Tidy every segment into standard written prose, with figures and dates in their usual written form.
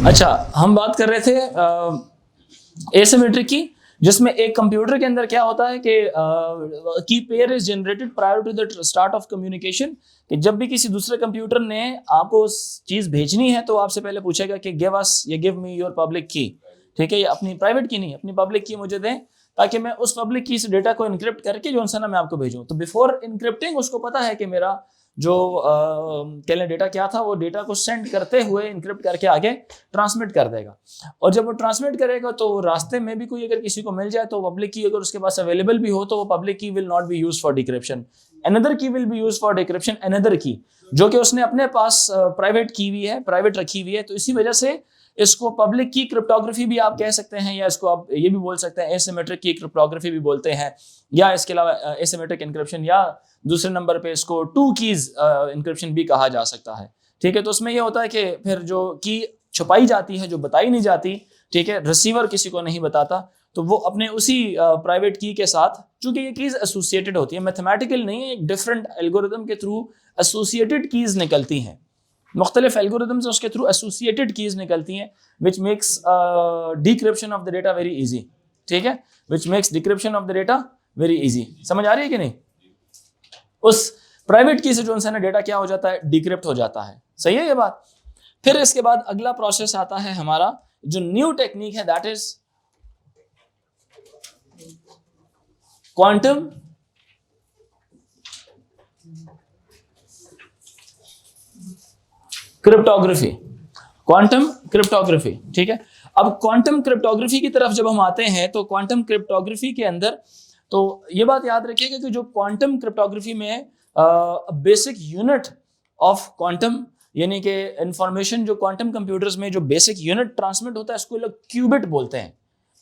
अच्छा, हम बात कर रहे थे एसिमेट्रिक की, जिसमें एक कंप्यूटर के अंदर क्या होता है कि key pair is generated prior to the start of communication, कि जब भी किसी दूसरे कंप्यूटर ने आपको चीज भेजनी है तो आपसे पहले पूछेगा कि गिव अस या गिव मी योर पब्लिक की। ठीक है, ये अपनी प्राइवेट की नहीं, अपनी पब्लिक की मुझे दें ताकि मैं उस पब्लिक की से डेटा को इनक्रिप्ट करके जो ना मैं आपको भेजूं। तो बिफोर इनक्रिप्टिंग उसको पता है कि मेरा जो कह डेटा क्या था, वो डेटा को सेंड करते हुए इनक्रिप्ट करके आगे ट्रांसमिट कर देगा। और जब वो ट्रांसमिट करेगा तो रास्ते में भी कोई अगर किसी को मिल जाए तो पब्लिक की अगर उसके पास अवेलेबल भी हो तो वो public key will not be use for decryption, another key will be use for decryption, another key जो कि उसने अपने पास प्राइवेट की हुई है, प्राइवेट रखी हुई है। तो इसी वजह से इसको पब्लिक की क्रिप्टोग्राफी भी आप कह सकते हैं, या इसको आप ये भी बोल सकते हैं एसिमेट्रिक की क्रिप्टोग्राफी भी बोलते हैं, या इसके अलावा एसिमेट्रिक एन्क्रिप्शन, या दूसरे नंबर पे इसको टू कीज एन्क्रिप्शन भी कहा जा सकता है। ठीक है, तो उसमें यह होता है कि फिर जो की छुपाई जाती है, जो बताई नहीं जाती, ठीक है, रिसीवर किसी को नहीं बताता, तो वो अपने उसी प्राइवेट की के साथ, चूंकि ये कीज एसोसिएटेड होती है, मैथमेटिकल नहीं है, एक डिफरेंट एल्गोरिथम के थ्रू एसोसिएटेड कीज निकलती हैं, मुख्तलिफ एल्गोरिथम से उसके थ्रू एसोसिएटेड कीज निकलती हैं, which makes decryption of the data very easy. ठीक है, which makes decryption of the data very easy. समझ आ रही है कि नहीं? उस प्राइवेट की से जो है ना डेटा क्या हो जाता है, डिक्रिप्ट हो जाता है। सही है ये बात? फिर इसके बाद अगला प्रोसेस आता है हमारा, जो न्यू टेक्निक है, that is quantum cryptography. Quantum cryptography, ठीक है। अब क्वांटम क्रिप्टोग्राफी की तरफ जब हम आते हैं तो क्वांटम क्रिप्टोग्राफी के अंदर तो ये बात याद रखिएगा कि जो क्वांटम क्रिप्टोग्राफी में बेसिक यूनिट ऑफ क्वांटम, यानी कि इंफॉर्मेशन जो क्वांटम कंप्यूटर्स में जो बेसिक यूनिट ट्रांसमिट होता है इसको लोग क्यूबिट बोलते हैं।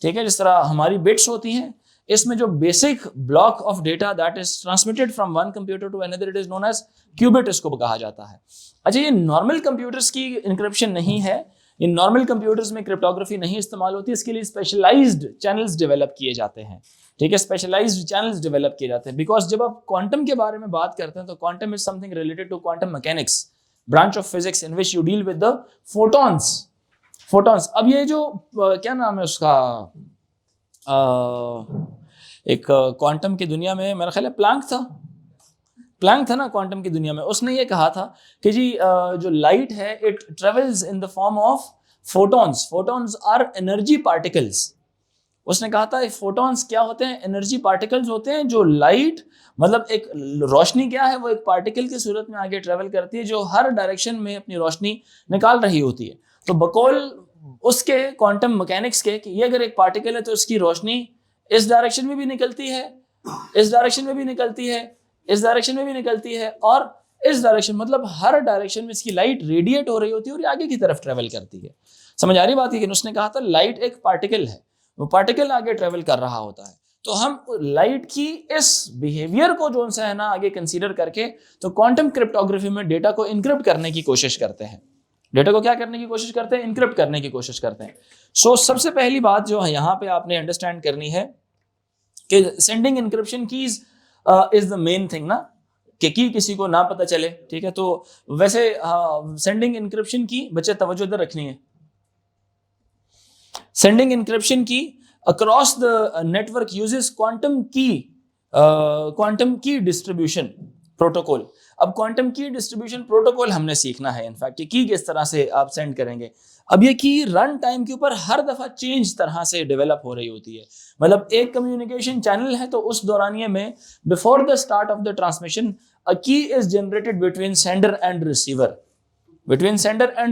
ठीक है, जिस तरह हमारी बिट्स होती हैं, इसमें जो basic block of data that is transmitted from one computer to another, it is known as qubit, इसको कहा जाता है। अच्छा, ये नॉर्मल कंप्यूटर्स की इंक्रिप्शन नहीं है, ये नॉर्मल कंप्यूटर्स में क्रिप्टोग्राफी नहीं इस्तेमाल होती, इसके लिए स्पेशलाइज्ड चैनल्स डेवलप किए जाते हैं। ठीक है, स्पेशलाइज्ड चैनल्स डेवलप किए जाते हैं, बिकॉज जब आप क्वांटम के बारे में बात करते हैं तो quantum is something related to quantum mechanics, branch of physics in which you deal with the photons. Photons, अब ये जो क्या नाम है उसका, एक क्वांटम की दुनिया में मेरा ख्याल है प्लैंक था ना क्वांटम की दुनिया में, उसने ये कहा था कि जी जो लाइट है it travels in the form of photons, photons are energy particles. उसने कहा था फोटॉन्स क्या होते हैं, एनर्जी पार्टिकल्स होते हैं, जो लाइट मतलब एक रोशनी क्या है, वो एक पार्टिकल की सूरत में आगे ट्रेवल करती है जो हर डायरेक्शन में अपनी रोशनी निकाल रही होती है। तो बकौल उसके क्वांटम मैकेनिक्स के कि ये अगर एक पार्टिकल है तो इसकी रोशनी इस डायरेक्शन में भी निकलती है, इस डायरेक्शन में भी निकलती है, इस डायरेक्शन में भी निकलती है, और इस डायरेक्शन, मतलब हर डायरेक्शन में इसकी लाइट रेडिएट हो रही होती है और ये आगे की तरफ ट्रेवल करती है। समझ आ रही बात है कि उसने कहा था लाइट एक पार्टिकल है, वो पार्टिकल आगे ट्रेवल कर रहा होता है। तो हम लाइट की इस बिहेवियर को जो है ना आगे कंसीडर करके तो क्वांटम क्रिप्टोग्राफी में डेटा को इनक्रिप्ट करने की कोशिश करते हैं। डेटा को क्या करने की कोशिश करते हैं, इनक्रिप्ट करने की कोशिश करते हैं। सो सबसे पहली बात जो है यहाँ पे आपने अंडरस्टैंड करनी है कि sending encryption keys is the main thing ना, कि की किसी को ना पता चले। ठीक है, तो वैसे सेंडिंग इनक्रिप्शन की बच्चे तवज्जो इधर रखनी है। सेंडिंग इनक्रिप्शन की across the network uses quantum key distribution protocol. अब क्वांटम की डिस्ट्रीब्यूशन प्रोटोकॉल हमने सीखना है इनफैक्ट की किस तरह से आप सेंड करेंगे। अब ये की रन टाइम के ऊपर हर दफा चेंज तरह से डेवलप हो रही होती है। मतलब एक कम्युनिकेशन चैनल है तो उस दौरानिये में before the start of the transmission a key is generated between sender and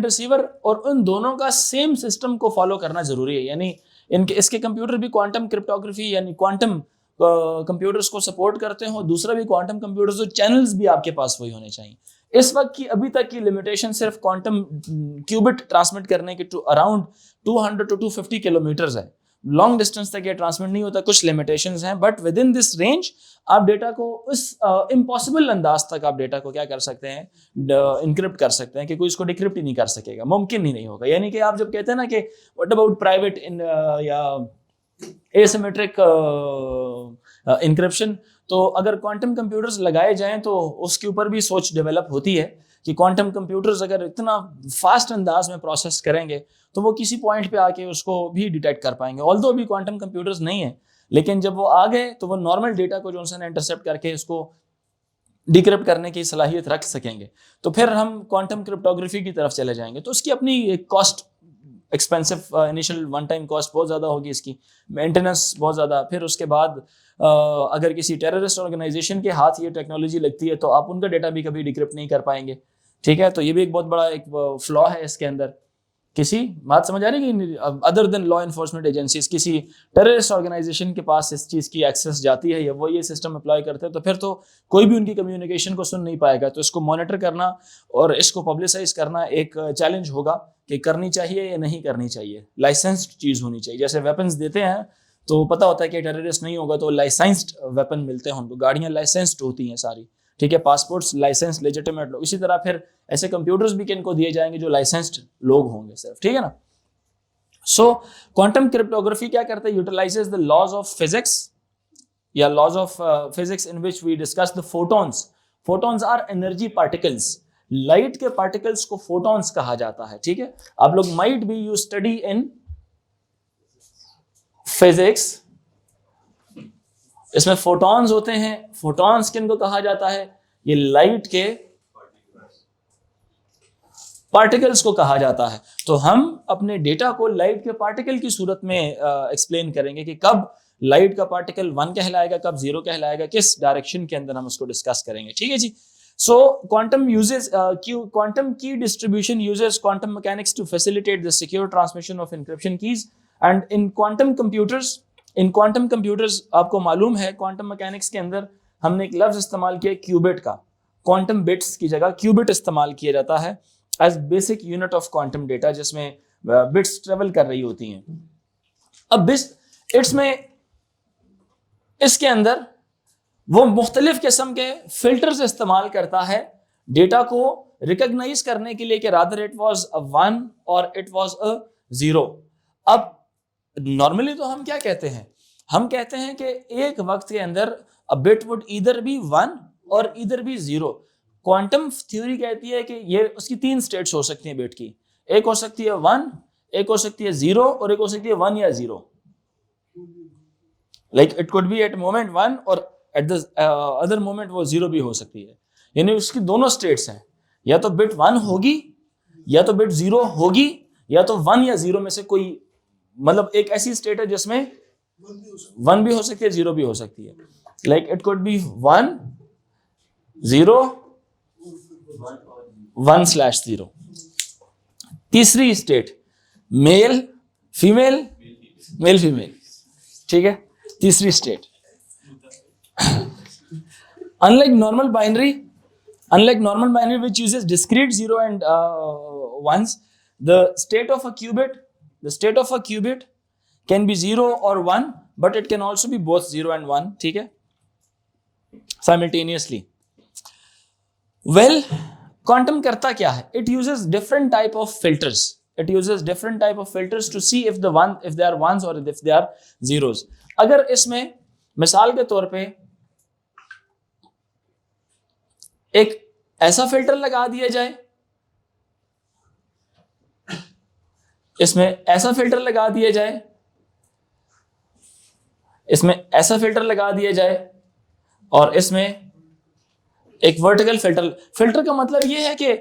receiver, और उन दोनों का सेम सिस्टम को फॉलो करना जरूरी है। यानी इनके इसके कंप्यूटर भी क्वांटम क्रिप्टोग्राफी यानी क्वांटम कंप्यूटर्स को सपोर्ट करते हो, दूसरा भी क्वांटम कंप्यूटर्स, जो चैनल्स भी आपके पास वही होने चाहिए। इस वक्त की अभी तक की लिमिटेशन सिर्फ क्वांटम क्यूबिट ट्रांसमिट करने के अराउंड 200 to 250 किलोमीटर्स है। लॉन्ग डिस्टेंस तक ये ट्रांसमिट नहीं होता, कुछ लिमिटेशंस हैं, but with in this range आप डेटा को उस इम्पॉसिबल अंदाज तक आप डेटा को क्या कर सकते हैं, इनक्रिप्ट कर सकते हैं कि कोई इसको डिक्रिप्ट ही नहीं कर सकेगा, मुमकिन ही नहीं होगा। यानी कि आप जब कहते हैं ना कि व्हाट अबाउट प्राइवेट या एसिमेट्रिक इनक्रिप्शन, तो अगर क्वांटम कंप्यूटर्स लगाए जाएं तो उसके ऊपर भी सोच डेवलप होती है कि क्वांटम कंप्यूटर्स अगर इतना फास्ट अंदाज में प्रोसेस करेंगे तो वो किसी पॉइंट पे आके उसको भी डिटेक्ट कर पाएंगे। ऑल्दो अभी क्वांटम कंप्यूटर्स नहीं है, लेकिन जब वो आ गए तो वो नॉर्मल डेटा को जो उनसे इंटरसेप्ट करके इसको डिक्रिप्ट करने की सलाहियत रख सकेंगे। तो फिर हम क्वांटम क्रिप्टोग्राफी की तरफ चले जाएंगे। तो उसकी अपनी एक cost, expensive initial one time cost बहुत ज़्यादा होगी, इसकी मेंटेनेंस बहुत ज़्यादा। फिर उसके बाद अगर किसी टेररिस्ट ऑर्गेनाइजेशन के हाथ ये टेक्नोलॉजी लगती है तो आप उनका डेटा भी कभी डिक्रिप्ट नहीं कर पाएंगे, ठीक है। तो ये भी एक बहुत बड़ा एक फ्लॉ है इसके अंदर। किसी बात समझ आ रही है कि other than law enforcement agencies किसी टेररिस्ट ऑर्गेनाइजेशन के पास इस चीज़ की एक्सेस जाती है या वो ये सिस्टम अप्लाई करते हैं तो फिर तो कोई भी उनकी कम्युनिकेशन को सुन नहीं पाएगा। तो इसको मॉनिटर करना और इसको पब्लिसाइज करना एक चैलेंज होगा कि करनी चाहिए या नहीं करनी चाहिए। लाइसेंस्ड चीज़ होनी चाहिए। जैसे वेपन्स देते हैं तो पता होता है कि टेररिस्ट नहीं होगा तो लाइसेंस्ड वेपन मिलते हैं उनको, गाड़ियाँ लाइसेंस्ड होती हैं सारी, ठीक है, पासपोर्ट्स लाइसेंस लेजिटिमेट लोग। इसी तरह फिर ऐसे कंप्यूटर्स भी किनको दिए जाएंगे जो लाइसेंस्ड लोग होंगे सिर्फ, ठीक है ना। सो क्वांटम क्रिप्टोग्राफी क्या करता है, utilizes the laws of physics या laws of physics in which we discuss the photons. Photons are energy particles. Light के पार्टिकल्स को फोटॉन्स कहा जाता है, ठीक है। आप लोग might be you study in physics, इसमें फोटॉन्स होते हैं। फोटॉन्स किनको कहा जाता है, ये लाइट के पार्टिकल्स को कहा जाता है। तो हम अपने डेटा को लाइट के पार्टिकल की सूरत में एक्सप्लेन करेंगे कि कब लाइट का पार्टिकल 1 कहलाएगा, कब 0 कहलाएगा, किस डायरेक्शन के अंदर हम उसको डिस्कस करेंगे, ठीक है जी। So quantum uses quantum key distribution uses quantum mechanics to facilitate the secure transmission of encryption keys and in quantum computers आपको मालूम है क्वांटम मैकेनिक्स के अंदर हमने एक लफ्ज इस्तेमाल किया क्यूबिट का। क्वांटम बिट्स की जगह क्यूबिट इस्तेमाल किया जाता है as basic unit of quantum data, जिसमें बिट्स ट्रेवल कर रही होती हैं। अब बिट्स में इसके अंदर वो मुख्तलिफ किस्म के फिल्टर्स इस्तेमाल करता है डेटा को रिकॉग्नाइज करने के लिए कि रादर इट वाज अ 1 और इट वाज अ 0। अब नॉर्मली तो हम क्या कहते हैं, हम कहते हैं कि एक वक्त के अंदर a bit would either be 1 और ईदर बी 0। क्वांटम थ्योरी कहती है कि ये उसकी 3 स्टेट्स हो सकती हैं बिट की, एक हो सकती है 1, एक हो सकती है 0 और एक हो सकती है 1 या 0। Like it could be at moment 1 और एट द अदर मोमेंट वो 0 भी हो सकती है। यानी उसकी दोनों स्टेट्स हैं, या तो बिट 1 होगी या तो बिट 0 होगी, या तो 1 या 0 में से कोई, मतलब एक ऐसी स्टेट है जिसमें 1 भी हो सकती है 0 भी हो सकती है। Like it could B 1 0 1/0। तीसरी state male female, male female, ठीक है, तीसरी state. Unlike normal binary which uses discrete 0 and 1s, the state of a qubit can be 0 or 1, but it can also be both 0 and 1, ठीक है, simultaneously. Well, quantum करता क्या है? It uses different type of filters. To see if they are ones or if they are zeros. अगर इसमें मिसाल के तौर पे एक ऐसा फिल्टर लगा दिया जाए, इसमें ऐसा फिल्टर लगा दिया जाए, इसमें ऐसा फिल्टर लगा दिया जाए और इसमें एक वर्टिकल फिल्टर का मतलब ये है कि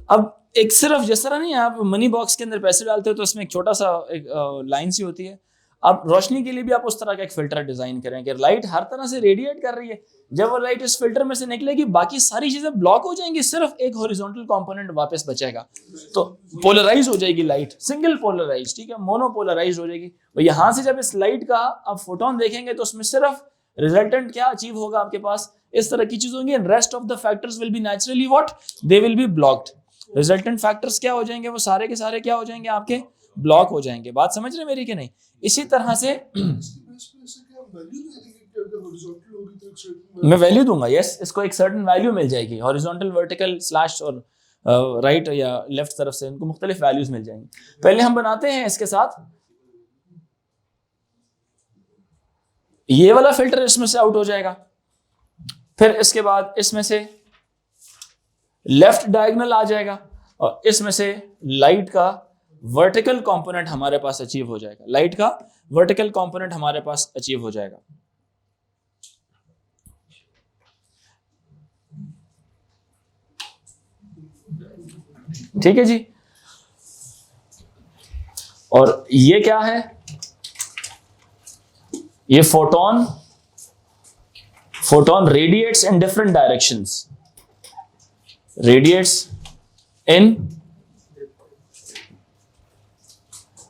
अब एक सिर्फ जिस तरह नहीं, आप मनी बॉक्स के अंदर पैसे डालते हो तो इसमें एक छोटा सा एक लाइन सी होती है, आप रोशनी के लिए भी आप उस तरह का एक फिल्टर डिजाइन करें कि लाइट हर तरह से रेडिएट कर रही है। जब वो लाइट इस फिल्टर में से निकलेगी बाकी सारी चीजें ब्लॉक हो जाएंगी, सिर्फ एक हॉरिजॉन्टल कंपोनेंट वापस बचेगा। तो पोलराइज हो जाएगी लाइट, सिंगल पोलराइज, ठीक है, मोनोपोलराइज हो जाएगी। और यहां से जब इस लाइट का आप फोटोन देखेंगे तो उसमें सिर्फ रिजल्टेंट क्या अचीव होगा आपके पास, इस तरह की चीज होंगी। Rest of the factors will be naturally what, they will be blocked. Resultant factors क्या हो जाएंगे, वो सारे के सारे क्या हो जाएंगे, आपके ब्लॉक हो जाएंगे। बात समझ रहे मेरी कि नहीं? इसी तरह से मैं वैल्यू दूंगा, यस, इसको एक सर्टेन वैल्यू मिल जाएगी, हॉरिजॉन्टल, वर्टिकल, स्लैश और राइट या लेफ्ट तरफ से इनको मुख्तलिफ वैल्यूज मिल जाएंगी। पहले हम बनाते हैं इसके साथ ये वाला फिल्टर, इसमें से आउट हो जाएगा। फिर इसके बाद इसमें से लेफ्ट डायगोनल आ जाएगा और इसमें से लाइट का वर्टिकल कंपोनेंट हमारे पास अचीव हो जाएगा, लाइट का वर्टिकल कंपोनेंट हमारे पास अचीव हो जाएगा। ठीक है जी। और ये क्या है, ये photon radiates in different directions, radiates in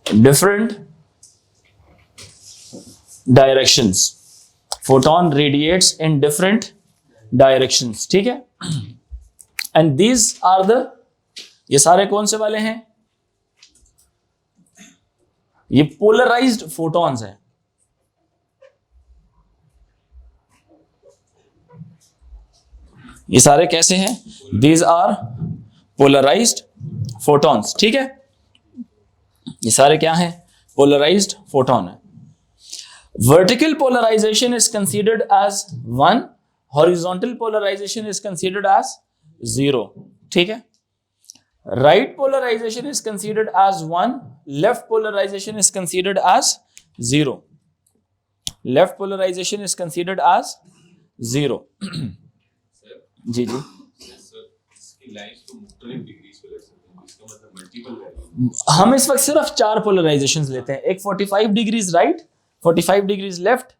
different directions, photon radiates in different directions. ठीक है। एंड दीज आर द, ये सारे कौन से वाले हैं, ये पोलराइज्ड फोटॉन्स हैं। ये सारे कैसे हैं, दीज आर पोलराइज्ड फोटॉन्स। ठीक है, ये सारे क्या हैं, पोलराइज्ड फोटॉन है। Vertical polarisation is considered as 1, horizontal polarisation is considered as 0। ठीक है। Right polarisation is considered as 1, left polarisation is considered as 0, left polarisation is considered as 0। जी जी, हम इस वक्त सिर्फ 4 पोलराइजेशंस लेते हैं, एक 45 degrees right, 45 degrees left,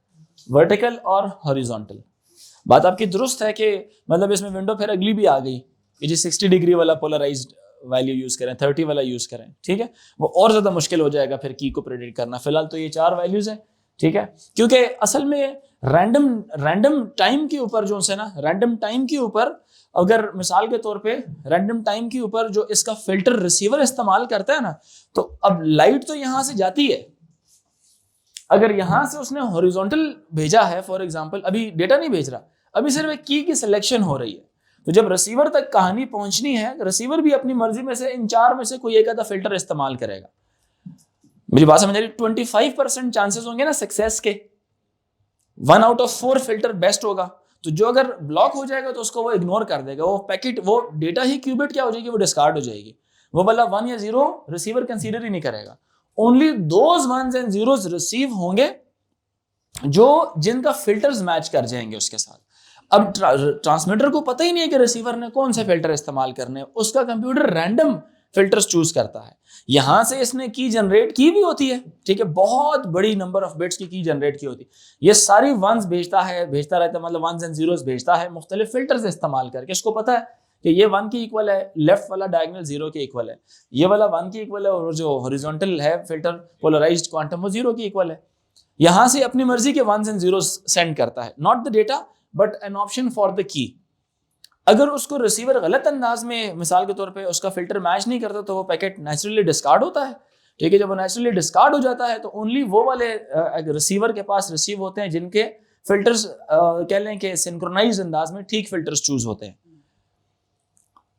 vertical और हॉरिजॉन्टल। बात आपकी दुरुस्त है कि मतलब इसमें विंडो फिर अगली भी आ गई कि जी 60 डिग्री वाला पोलराइज्ड वैल्यू यूज करें, 30 वाला यूज करें। ठीक है, वो और ज्यादा मुश्किल हो जाएगा फिर की को प्रेडिक्ट करना। फिलहाल तो ये 4 वैल्यूज हैं। ठीक है, क्योंकि असल में रैंडम टाइम के ऊपर जो है ना, रैंडम टाइम के ऊपर अगर मिसाल के तौर पे रैंडम टाइम के ऊपर जो इसका फिल्टर रिसीवर इस्तेमाल करता है ना, तो अब लाइट तो यहां से जाती है, अगर यहां से उसने हॉरिजॉन्टल भेजा है फॉर एग्जांपल, अभी डेटा नहीं भेज रहा, अभी सिर्फ एक की सिलेक्शन हो रही है, तो जब रिसीवर तक कहानी पहुंचनी है, रिसीवर भी अपनी मर्जी में से इन 4 में से कोई एक आधा फिल्टर इस्तेमाल करेगा। मुझे बात समझ आ रही, 25% चांसेस होंगे ना सक्सेस के, 1 आउट ऑफ 4 फिल्टर बेस्ट होगा। तो जो अगर ब्लॉक हो जाएगा तो उसको वो इग्नोर कर देगा, वो पैकेट, वो डेटा ही क्यूबिट क्या हो जाएगी, वो डिस्कार्ड हो जाएगी। वो वाला 1 या 0 रिसीवर कंसीडर ही नहीं करेगा। Only those 1s and 0s receive होंगे जो जिनका फिल्टर्स मैच कर जाएंगे उसके साथ। अब ट्रांसमीटर को पता ही नहीं है कि रिसीवर ने कौन से फिल्टर इस्तेमाल करने हैं, उसका कंप्यूटर रैंडम फिल्टर्स चूज करता है। यहां से इसने की जनरेट की भी होती है, ठीक है, बहुत बड़ी नंबर ऑफ बिट्स की जनरेट की होती है। ये सारी 1s भेजता रहता है, मतलब 1s एंड 0s भेजता है मुख्तलिफ फिल्टर्स इस्तेमाल करके। इसको पता है कि ये 1 के इक्वल है, लेफ्ट वाला डायगोनल 0 के इक्वल है, ये वाला 1 के इक्वल है, और जो हॉरिजॉन्टल है फिल्टर पोलराइज्ड क्वांटम वो 0 के इक्वल है। यहां से अपनी मर्जी के 1s एंड 0s सेंड करता है, not the data but an option for the key. अगर उसको रिसीवर गलत अंदाज में, मिसाल के तौर पे उसका फिल्टर मैच नहीं करता, तो वो पैकेट नेचुरली डिस्कार्ड होता है। ठीक है, जब वो नेचुरली डिस्कार्ड हो जाता है तो ओनली वो वाले रिसीवर के पास रिसीव होते हैं जिनके फिल्टर्स कह लें कि सिंक्रोनाइज अंदाज में ठीक फिल्टर्स चूज होते हैं।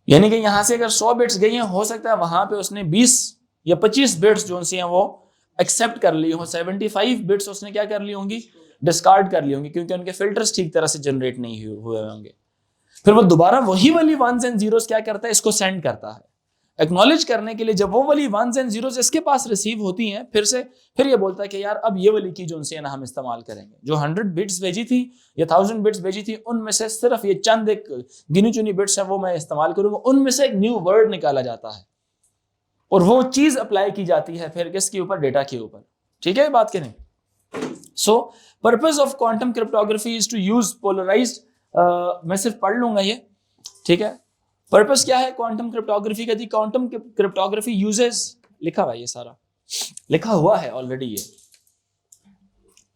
यानी कि यहां से अगर 100 बिट्स गई हैं, हो सकता है वहां पे उसने 20 या 25 बिट्स जो सी हैं वो एक्सेप्ट कर ली हो, 75 बिट्स उसने क्या कर ली होंगी, डिस्कार्ड कर ली होंगी, क्योंकि उनके फिल्टर्स ठीक तरह से जनरेट नहीं हुए होंगे। फिर वो दोबारा वही वाली 1s एंड 0s क्या करता है, इसको सेंड करता है एक्नॉलेज करने के लिए। जब वो वाली 1s एंड 0s इसके पास रिसीव होती हैं, फिर ये बोलता है कि यार अब ये वाली की जो है ना हम इस्तेमाल करेंगे। जो 100 बिट्स भेजी थी या 1000 बिट्स भेजी थी, उनमें से सिर्फ ये चंद एक गिनी चुनी बिट्स है वो मैं इस्तेमाल करूंगा। उनमें से एक न्यू वर्ड निकाला जाता है और वो चीज अप्लाई की जाती है फिर किसके ऊपर, डेटा के ऊपर। ठीक है, बात करें। So purpose of quantum cryptography is to use polarised, मैं सिर्फ पढ़ लूंगा ये। ठीक है, पर्पस क्या है क्वांटम क्रिप्टोग्राफी का? दी क्वांटम क्रिप्टोग्राफी यूजेस, लिखा हुआ है ये सारा, लिखा हुआ है ऑलरेडी ये।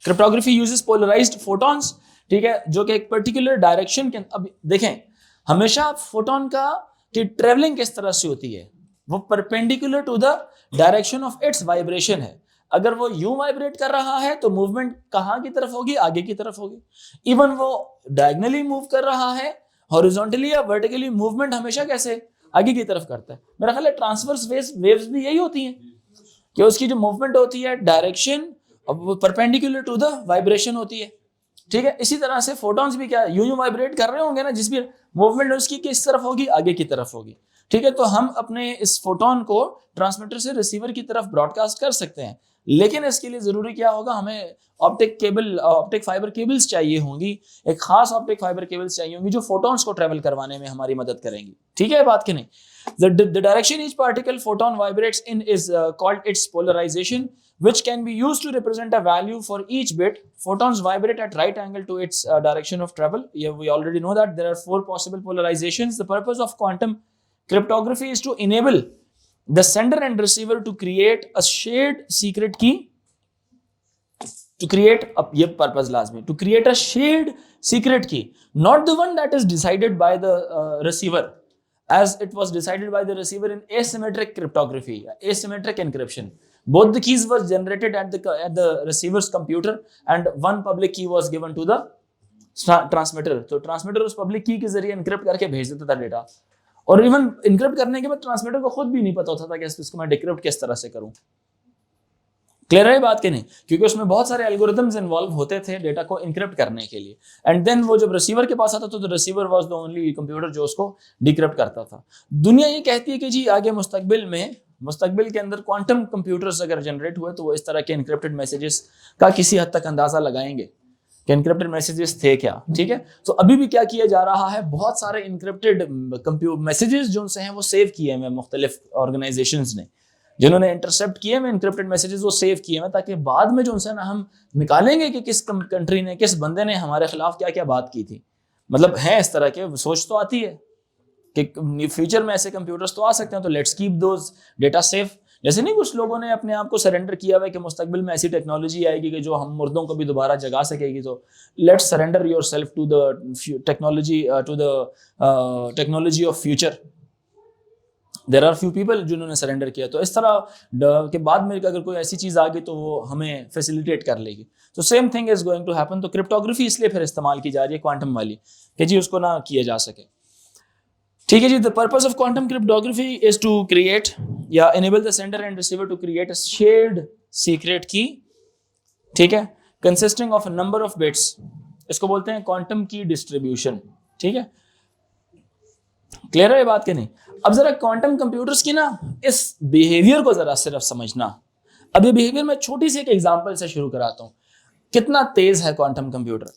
क्रिप्टोग्राफी यूजेस पोलराइज्ड फोटॉन्स, ठीक है, जो कि एक पर्टिकुलर डायरेक्शन के, अब देखें हमेशा फोटोन का कि ट्रेवलिंग किस तरह से होती है, वो perpendicular to the direction of its vibration है। अगर वो यूं वाइब्रेट कर रहा है तो मूवमेंट कहां की तरफ होगी, आगे की तरफ होगी। इवन वो डायगोनली मूव कर रहा है, हॉरिजॉन्टली या वर्टिकली मूवमेंट हमेशा कैसे, आगे की तरफ करता है। मेरा ख्याल है ट्रांसवर्स वेव्स भी यही होती हैं कि उसकी जो मूवमेंट होती है direction perpendicular to the vibration होती है। ठीक है, इसी तरह से फोटॉन्स भी क्या यूं वाइब्रेट कर रहे होंगे ना, जिस भी मूवमेंट उसकी किस तरफ होगी, आगे की तरफ होगी। ठीक है, तो हम अपने इस फोटोन को ट्रांसमीटर से रिसीवर की तरफ ब्रॉडकास्ट कर सकते हैं, लेकिन इसके लिए जरूरी क्या होगा, हमें ऑप्टिक फाइबर केबल्स चाहिए होंगी, एक खास ऑप्टिक फाइबर केबल्स चाहिए होंगी जो फोटॉन्स को ट्रेवल करवाने में हमारी मदद करेंगी। ठीक है बात कि नहीं? The direction each particle photon vibrates in is called its polarization, which can be used to represent a value for each bit. Photons vibrate at right angle to its direction of travel. Yeah, we already know that there are 4 possible polarizations. The purpose of quantum cryptography is to enable the sender and receiver to create a shared secret key. To create a purpose lazmi, to create a shared secret key, not the one that is decided by the receiver, as it was decided by the receiver in asymmetric cryptography, asymmetric encryption. Both the keys were generated at the receiver's computer, and one public key was given to the transmitter. तो transmitter उस public key के जरिए encrypt करके भेज देता था data, और even encrypt करने के बाद transmitter को खुद भी नहीं पता होता था कि इसको मैं decrypt किस तरह से करूं। क्लियर है बात कि नहीं? क्योंकि उसमें बहुत सारे एल्गोरिथम्स इन्वॉल्व होते थे डेटा को इनक्रिप्ट करने के लिए, एंड देन वो जब रिसीवर के पास आता तो receiver was the only computer जो उसको डिक्रिप्ट करता था। दुनिया ये कहती है कि जी आगे मुस्तकबिल के अंदर क्वांटम कंप्यूटर्स अगर जनरेट हुए तो वो इस तरह के इनक्रिप्टेड मैसेजेस का किसी हद तक अंदाजा लगाएंगे कि इनक्रिप्टेड मैसेजेस थे क्या। ठीक है, तो अभी भी क्या किया जा रहा है, बहुत सारे इनक्रिप्टेड मैसेजेस जो उनसे हैं वो सेव किए हैं मुख्तलिफ ऑर्गेनाइजेशंस ने, जिन्होंने इंटरसेप्ट किए हैं इनक्रिप्टेड मैसेजेस वो सेव किए हैं, ताकि बाद में जो उनसे ना हम निकालेंगे कि किस कंट्री ने, किस बंदे ने हमारे खिलाफ क्या क्या बात की थी। मतलब है इस तरह के, सोच तो आती है कि फ्यूचर में ऐसे कंप्यूटर्स तो आ सकते हैं, तो let's keep those data safe. जैसे नहीं कुछ लोगों ने अपने आप को सरेंडर किया हुआ है कि मुस्तकबिल में ऐसी टेक्नोलॉजी आएगी कि जो हम मुर्दों को भी दोबारा जगा सकेगी, तो let's surrender yourself to the technology of future. There are few people जिन्होंने सरेंडर किया, तो इस तरह के बाद में अगर कोई ऐसी चीज आ गई तो वो हमें फैसिलिटेट कर लेगी। तो same thing is going to happen. तो क्रिप्टोग्राफी इसलिए फिर इस्तेमाल की जा रही है क्वांटम वाली, कि जी उसको ना किया जा सके। ठीक है जी, the purpose of quantum cryptography is to create या enable the sender and receiver to create a shared secret key, ठीक है, consisting of a number of bits. इसको बोलते हैं क्वांटम की डिस्ट्रीब्यूशन। ठीक है, क्लियर है ये बात कि नहीं? अब जरा क्वांटम कंप्यूटर्स की ना इस बिहेवियर को जरा सिर्फ समझना। अब ये बिहेवियर मैं छोटी सी एक एग्जांपल से शुरू कराता हूँ, कितना तेज है क्वांटम कंप्यूटर।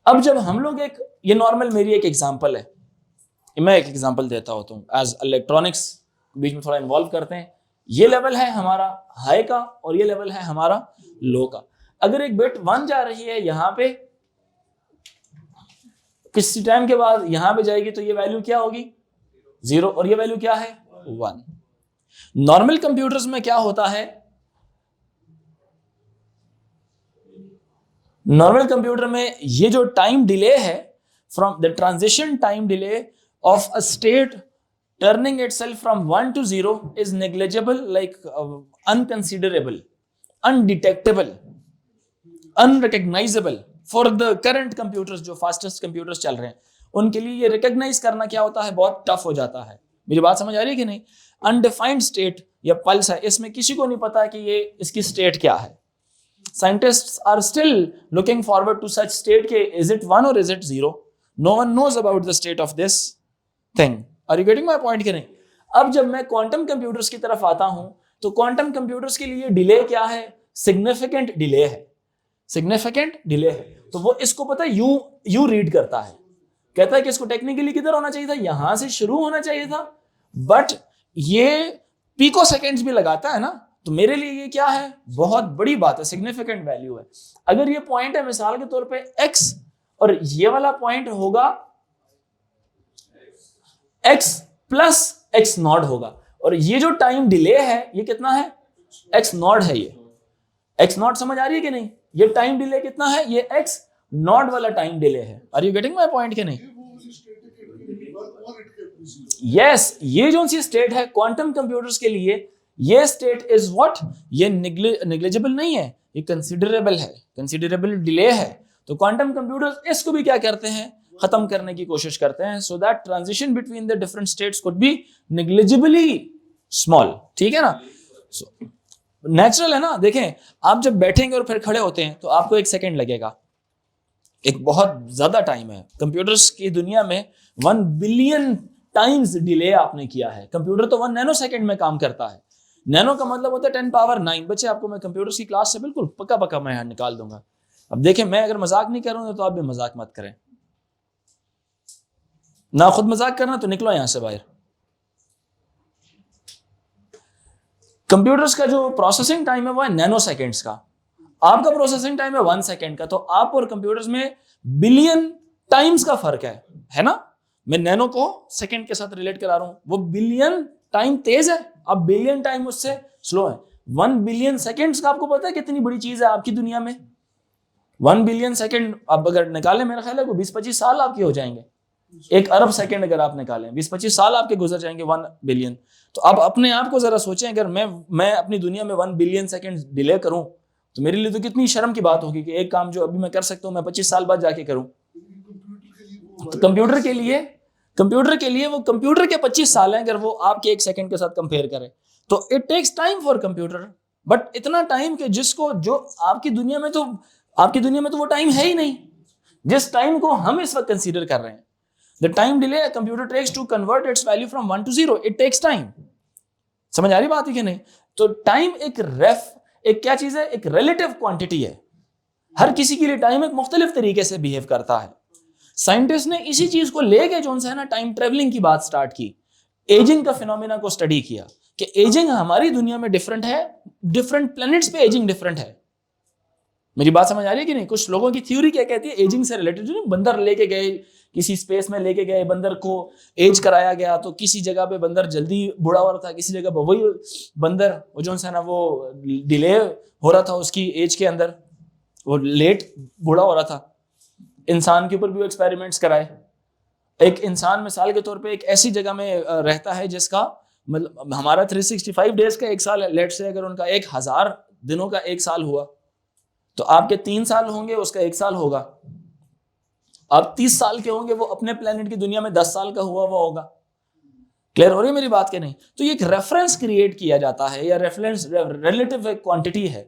अब जब हम लोग ये नॉर्मल मेरी एक एग्जांपल है, मैं एक एग्जांपल देता होता हूँ, एज इलेक्ट्रॉनिक्स बीच में थोड़ा इन्वॉल्व करते हैं। ये लेवल है हमारा हाई का और ये लेवल है हमारा लो का। अगर एक बिट 1 जा रही है यहाँ पे, किसी टाइम के बाद यहाँ पे जाएगी तो ये वैल्यू क्या होगी 0, और ये वैल्यू क्या है 1। नॉर्मल कंप्यूटर्स में क्या होता है, नॉर्मल कंप्यूटर में ये जो टाइम डिले है from the transition time delay of a state turning itself from 1 to 0 is negligible, like unconsiderable, undetectable, unrecognizable for the current computers. जो फास्टेस्ट कंप्यूटर्स चल रहे हैं उनके लिए ये रिकॉग्नाइज करना क्या होता है, बहुत टफ हो जाता है। मेरी बात समझ आ रही है कि नहीं? अनडिफाइंड स्टेट या पल्स है, इसमें किसी को नहीं पता कि ये इसकी स्टेट क्या है। Scientists are still looking forward to such state के इज इट 1 और is it 0। No one knows about the state of this thing. Are you getting my point कि नहीं? अब जब मैं क्वांटम कंप्यूटर्स की तरफ आता हूं तो क्वांटम कंप्यूटर्स के लिए डिले क्या है, सिग्निफिकेंट डिले है, सिग्निफिकेंट डिले है। तो वो इसको पता है यू रीड करता है, कहता है कि इसको टेक्निकली किधर होना चाहिए था, यहां से शुरू होना चाहिए था, बट ये पिको सेकेंड्स भी लगाता है ना, तो मेरे लिए ये क्या है, बहुत बड़ी बात है, सिग्निफिकेंट वैल्यू है। अगर ये पॉइंट है मिसाल के तौर पे x और ये वाला पॉइंट होगा x प्लस x नॉट होगा, और ये जो टाइम डिले है ये कितना है, x नॉट है। ये x नॉट समझ आ रही है कि नहीं? ये टाइम डिले कितना है, ये x नॉट वाला टाइम डिले है। Are you getting my point कि नहीं? यस, ये जो सी स्टेट है क्वांटम कंप्यूटर्स के लिए, ये स्टेट इज व्हाट, ये नेग्लिजिबल नहीं है, ये कंसीडरेबल है, कंसीडरेबल डिले है। तो क्वांटम कंप्यूटर्स इसको भी क्या करते हैं, खत्म करने की कोशिश करते हैं, so that transition between the different states could be negligibly small. ठीक है ना? नेचुरल है ना। देखें, आप जब बैठेंगे और फिर खड़े होते हैं तो आपको 1 सेकेंड लगेगा, एक बहुत ज्यादा टाइम है। कंप्यूटर्स की दुनिया में 1 बिलियन टाइम्स डिले आपने किया है। कंप्यूटर तो 1 नैनो सेकेंड में काम करता है। नैनो का मतलब होता है 10⁻⁹। बच्चे आपको मैं कंप्यूटर्स की क्लास से बिल्कुल पक्का पक्का मैं निकाल दूंगा। अब देखें, मैं अगर मजाक नहीं करूंगा तो आप भी मजाक मत करें ना, खुद मजाक करना तो निकलो यहां से बाहर। कंप्यूटर्स का जो प्रोसेसिंग टाइम है वो है नैनो सेकेंड्स का, आपका प्रोसेसिंग टाइम है 1 सेकेंड का। तो आप और कंप्यूटर्स में बिलियन टाइम्स का फर्क है ना। मैं नैनो को सेकेंड के साथ रिलेट करा रहा हूं, वो बिलियन टाइम तेज है, अब बिलियन टाइम उससे स्लो है। 1 बिलियन सेकेंड्स का आपको पता है कितनी बड़ी चीज है आपकी दुनिया में। 1 बिलियन सेकेंड आप अगर निकालें, मेरा ख्याल है वो 20-25 साल आपके हो जाएंगे। 1 अरब सेकेंड अगर आप निकालें, 20-25 साल आपके गुजर जाएंगे 1 बिलियन। तो आप अपने आप को जरा सोचें, अगर मैं अपनी दुनिया में 1 बिलियन सेकेंड डिले करूं तो मेरे लिए तो कितनी शर्म की बात होगी कि एक काम जो अभी मैं कर सकता हूं मैं 25 साल बाद जाके करूं। तो कंप्यूटर के लिए वो कंप्यूटर के 25 साल हैं अगर वो आपके 1 सेकेंड के साथ कंपेयर करें। तो it takes time for computer, but इतना टाइम कि जिसको जो आपकी दुनिया में तो वो टाइम है ही नहीं जिस टाइम को हम इस वक्त कंसीडर कर रहे हैं। The time delay a computer takes to convert its value from 1 to 0, it takes time। समझ आ रही बात है कि नहीं। तो टाइम एक क्या चीज है, एक रिलेटिव क्वांटिटी है। हर किसी के लिए टाइम एक मुख्तलिफ तरीके से बिहेव करता है। साइंटिस्ट ने इसी चीज को लेके जो है ना टाइम ट्रेवलिंग की बात स्टार्ट की, एजिंग का फिनोमेना को स्टडी किया कि एजिंग हमारी दुनिया में डिफरेंट है, डिफरेंट प्लैनेट्स पे एजिंग डिफरेंट है। मेरी बात समझ आ रही है कि नहीं। कुछ लोगों की थ्योरी क्या कहती है, एजिंग से रिलेटेड, बंदर लेके गए किसी स्पेस में, लेके गए बंदर को, एज कराया गया तो किसी जगह पे बंदर जल्दी बूढ़ा हो रहा था, किसी जगह पे वही बंदर वो जो है ना वो डिले हो रहा था उसकी एज के अंदर, वो लेट बूढ़ा हो रहा था। इंसान के ऊपर भी वो एक्सपेरिमेंट्स कराए। एक इंसान मिसाल के तौर पे एक ऐसी जगह में रहता है जिसका मतलब हमारा 365 डेज का 1 साल है। लेट से अगर उनका 1000 दिनों का 1 साल हुआ तो आपके 3 साल होंगे, उसका 1 साल होगा। आप 30 साल के होंगे, वो अपने प्लेनेट की दुनिया में 10 साल का हुआ वो होगा। क्लियर हो रही है मेरी बात के नहीं। तो ये एक रेफरेंस क्रिएट किया जाता है, या रेफरेंस रिलेटिव क्वांटिटी है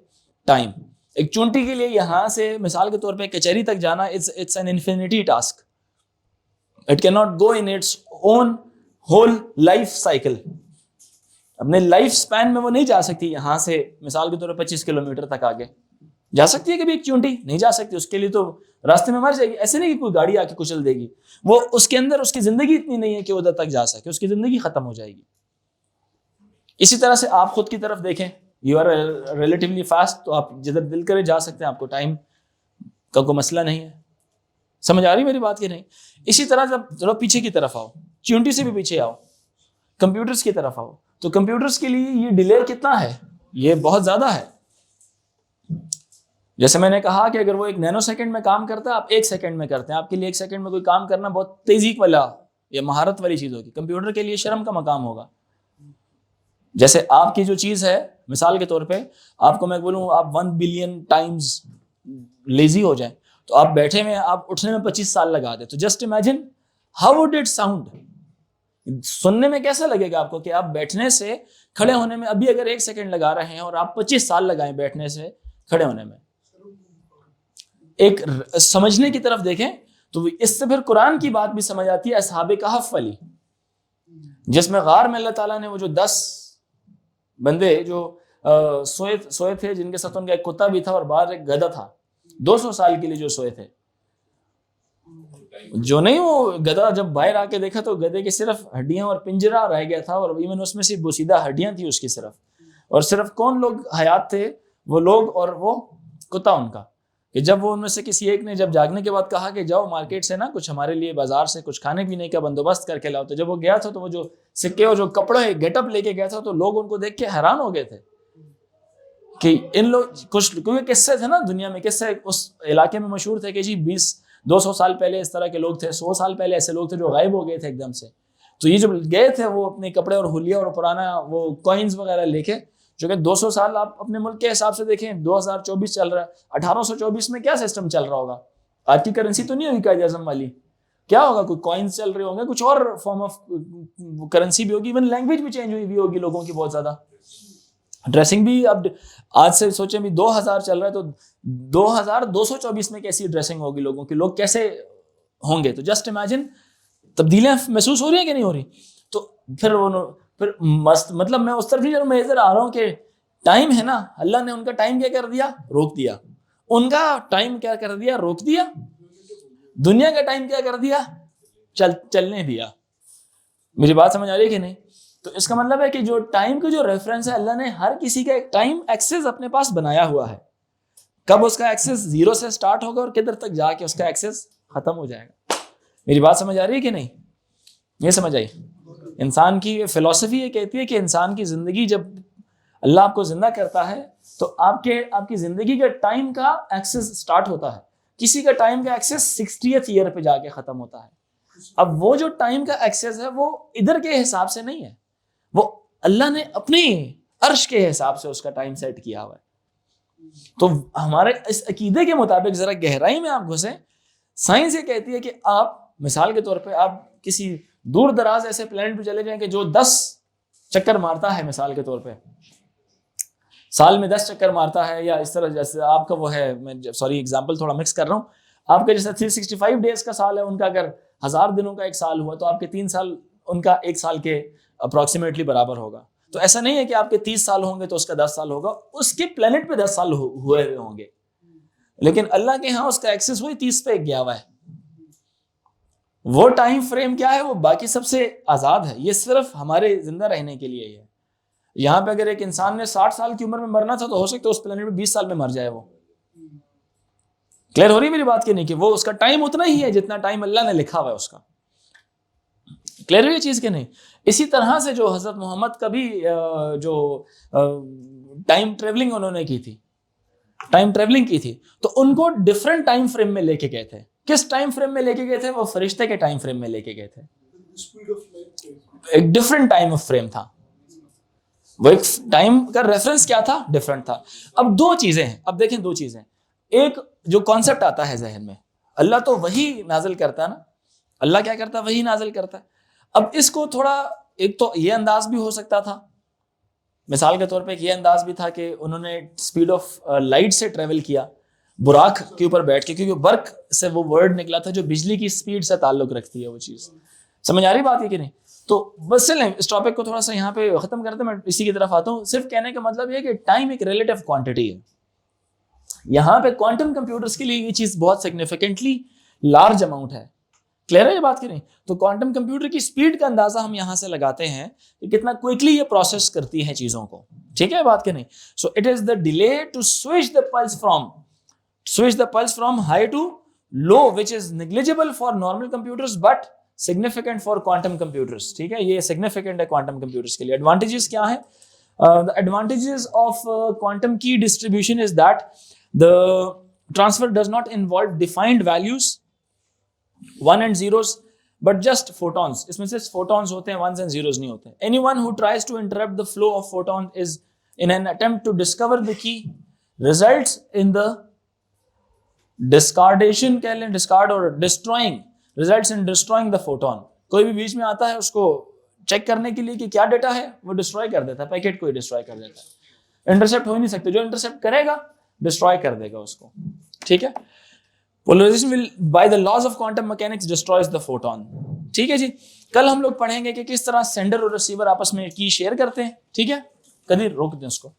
टाइम। एक चूंटी के लिए यहां से मिसाल के तौर पे कचहरी तक जाना, it's an infinity task. It can not go in its own whole life cycle. अपने लाइफ स्पैन में वो नहीं जा सकती यहां से मिसाल के तौर पर 25 किलोमीटर तक आगे। जा सकती है कभी एक चूंटी? नहीं जा सकती। उसके लिए तो रास्ते में मर जाएगी। ऐसे नहीं कि कोई गाड़ी आके कुचल देगी, वो उसके अंदर उसकी जिंदगी इतनी नहीं है कि उधर तक जा सके, उसकी जिंदगी खत्म हो जाएगी। इसी तरह से आप खुद की तरफ देखें, यू आर रिलेटिवली फास्ट, तो आप जिधर दिल करे जा सकते हैं, आपको टाइम का कोई मसला नहीं है। समझ आ रही मेरी बात की नहीं। इसी तरह जब चलो पीछे की तरफ आओ, चूंटी से भी पीछे आओ, कंप्यूटर्स की तरफ आओ, तो कंप्यूटर्स के लिए ये डिले कितना है, ये बहुत ज्यादा है। जैसे मैंने कहा कि अगर वो 1 नैनो सेकंड में काम करता है, आप 1 सेकंड में करते हैं। आपके लिए 1 सेकंड में कोई काम करना बहुत तेजी वाला या महारत वाली चीज होगी, कंप्यूटर के लिए शर्म का मकाम होगा। जैसे आपकी जो चीज है, मिसाल के तौर पे आपको मैं बोलूं आप 1 बिलियन टाइम्स लेजी हो जाए, तो आप बैठे में आप उठने में 25 साल लगा दे, तो just imagine how would it sound. सुनने में कैसा लगेगा आपको कि आप बैठने से खड़े होने में अभी अगर 1 सेकंड लगा रहे हैं और आप 25 साल लगाएं बैठने से खड़े होने में। एक समझने की तरफ देखें तो इससे फिर कुरान की बात भी समझ आती है, असहाबे कहफ वाली, जिसमें गार में अल्लाह ताला ने वो जो 10 बंदे जो सोए थे, जिनके साथ उनका एक कुत्ता भी था और बाहर एक गधा था, 200 साल के लिए जो सोए थे। जो नहीं, वो गधा जब बाहर आके देखा तो गधे की सिर्फ हड्डियां और पिंजरा रह गया था, और इवन उसमें सिर्फ बोसीदा हड्डियां थी उसकी सिर्फ, और सिर्फ कौन लोग हयात थे, वो लोग और वो कुत्ता उनका। कि जब वो उनमें से किसी एक ने जब जागने के बाद कहा कि जाओ मार्केट से ना कुछ हमारे लिए बाजार से कुछ खाने पीने का बंदोबस्त करके लाओ, तो जब वो गया था तो वो जो सिक्के और जो कपड़े गेटअप लेके गया था, तो लोग उनको देख के हैरान हो गए थे कि इन लोग कुछ, क्योंकि किस्से थे ना दुनिया में, किस्से उस इलाके में मशहूर थे कि जी 20-200 साल पहले इस तरह के लोग थे, 100 साल पहले ऐसे लोग थे जो गायब हो गए थे एकदम से। तो ये जब गए थे वो अपने कपड़े और हुलिया और पुराना वो कॉइन्स वगैरह लेके, जो कि 200 साल आप अपने मुल्क के हिसाब से देखें, 2024 चल रहा है, 1824 में क्या सिस्टम चल रहा होगा? आज की करेंसी तो नहीं होगी कायदे आज़म वाली, क्या होगा? कोई कॉइन्स चल रहे होंगे, कुछ और फॉर्म ऑफ करेंसी भी होगी, इवन लैंग्वेज भी चेंज हुई भी होगी लोगों की बहुत ज्यादा। ड्रेसिंग भी अब आज से सोचे भी 2000 चल रहा है तो 2224 में कैसी ड्रेसिंग होगी लोगों की, लोग कैसे होंगे। तो जस्ट इमेजिन तब्दीलियां महसूस हो रही है कि नहीं हो रही। तो फिर मस्त मतलब मैं उस तरफ नहीं, मैं इधर आ रहा हूँ कि टाइम है ना, अल्लाह ने उनका टाइम क्या कर दिया, रोक दिया। उनका टाइम क्या कर दिया, रोक दिया। दुनिया का टाइम क्या कर दिया, चलने दिया। मेरी बात समझ आ रही है कि नहीं। तो इसका मतलब है कि जो टाइम का जो रेफरेंस है, अल्लाह ने हर किसी का एक टाइम एक्सेस अपने पास बनाया हुआ है, कब उसका एक्सेस 0 से स्टार्ट होगा और किधर तक जाके उसका एक्सेस खत्म हो जाएगा। मेरी बात समझ आ रही है कि नहीं, ये समझ आई। इंसान की फिलॉसफी ये कहती है कि इंसान की जिंदगी, जब अल्लाह आपको जिंदा करता है तो आपकी जिंदगी के टाइम का एक्सेस स्टार्ट होता है। किसी का टाइम का एक्सेस 60th ईयर पे जाके खत्म होता है। अब वो जो टाइम का एक्सेस है वो इधर के हिसाब से नहीं है, वो अल्लाह ने अपने अर्श के हिसाब से उसका टाइम सेट किया हुआ है। तो हमारे इस अकीदे के मुताबिक जरा गहराई में आप घुसे, साइंस ये कहती है कि आप मिसाल के तौर पे आप किसी दूर दराज ऐसे प्लेनेट पे चले जाएं कि जो 10 चक्कर मारता है, मिसाल के तौर पे साल में 10 चक्कर मारता है, या इस तरह जैसे आपका वो है, मैं सॉरी एग्जांपल थोड़ा मिक्स कर रहा हूँ, आपका जैसे 365 डेज का साल है, उनका अगर 1000 दिनों का एक साल हुआ तो आपके 3 साल उनका एक साल के अप्रोक्सीमेटली बराबर होगा। तो ऐसा नहीं है कि आपके 30 साल होंगे तो उसका 10 साल होगा, उसके प्लेनेट पे 10 साल हुए हुए होंगे, लेकिन अल्लाह के यहाँ उसका एक्सेस वही 30 पे गया हुआ है। वो टाइम फ्रेम क्या है, वो बाकी सबसे आजाद है, ये सिर्फ हमारे जिंदा रहने के लिए है। यहाँ पे अगर एक इंसान ने 60 साल की उम्र में मरना था तो हो सकता है उस प्लेनेट में 20 साल में मर जाए वो। क्लियर हो रही मेरी बात की नहीं, कि वो उसका टाइम उतना ही है जितना टाइम अल्लाह ने लिखा हुआ है उसका। क्लियर हुई चीज के नहीं। इसी तरह से जो हजरत मोहम्मद का भी जो टाइम ट्रेवलिंग उन्होंने की थी, टाइम ट्रेवलिंग की थी, तो उनको डिफरेंट टाइम फ्रेम में लेके गए थे। किस टाइम फ्रेम में लेके गए थे, वो फरिश्ते के टाइम फ्रेम में लेके गए थे। एक डिफरेंट टाइम ऑफ फ्रेम था, वो एक टाइम का रेफरेंस क्या था, डिफरेंट था। अब दो चीजें हैं, अब देखें दो चीजें। एक जो कॉन्सेप्ट आता है जहन में, अल्लाह तो वही नाजिल करता है ना, अल्लाह क्या करता है, वही नाजिल करता है। अब इसको थोड़ा, एक तो ये अंदाज भी हो सकता था, मिसाल के तौर पे ये अंदाज भी था कि उन्होंने स्पीड ऑफ लाइट से ट्रेवल किया, बुराक के ऊपर बैठ के, क्योंकि बर्क से वो वर्ड निकला था जो बिजली की स्पीड से ताल्लुक रखती है वो चीज। समझ आ रही बात है कि नहीं। तो बस चलें इस टॉपिक को थोड़ा सा यहाँ पे खत्म करते, मैं इसी की तरफ आता हूँ। सिर्फ कहने का मतलब ये कि टाइम एक रिलेटिव क्वांटिटी है। यहाँ पे क्वांटम कंप्यूटर्स के लिए ये चीज बहुत सिग्निफिकेंटली लार्ज अमाउंट है। क्लियर है ये बात की नहीं। तो क्वांटम कंप्यूटर की स्पीड का अंदाजा हम यहाँ से लगाते हैं कि कितना क्विकली ये प्रोसेस करती है चीजों को। ठीक है बात की नहीं। So it is the delay to switch the pulse from high to low, which is negligible for normal computers but significant for quantum computers. ठीक है, ये सिग्निफिकेंट है क्वांटम कंप्यूटर्स के लिए। एडवांटेजेस क्या है? The advantages of quantum key distribution is that the transfer does not involve defined values, 1 and zeros, but just photons. इसमें सिर्फ photons होते हैं, ones and zeros नहीं होते। Anyone who tries to interrupt the flow of photons is in an attempt to discover the key results in the discardation, कह लें discard और destroying, results in destroying the photon। कोई भी बीच में आता है उसको चेक करने के लिए कि क्या डेटा है, वो डिस्ट्रॉय कर देता है, पैकेट को ही डिस्ट्रॉय कर देता है। इंटरसेप्ट हो ही नहीं सकते, जो इंटरसेप्ट करेगा डिस्ट्रॉय कर देगा उसको। ठीक है, polarisation will by the laws of quantum mechanics destroys the photon. ठीक है जी, कल हम लोग पढ़ेंगे कि किस तरह सेंडर और रिसीवर आपस में की शेयर करते हैं। ठीक है, कभी रोक दें उसको।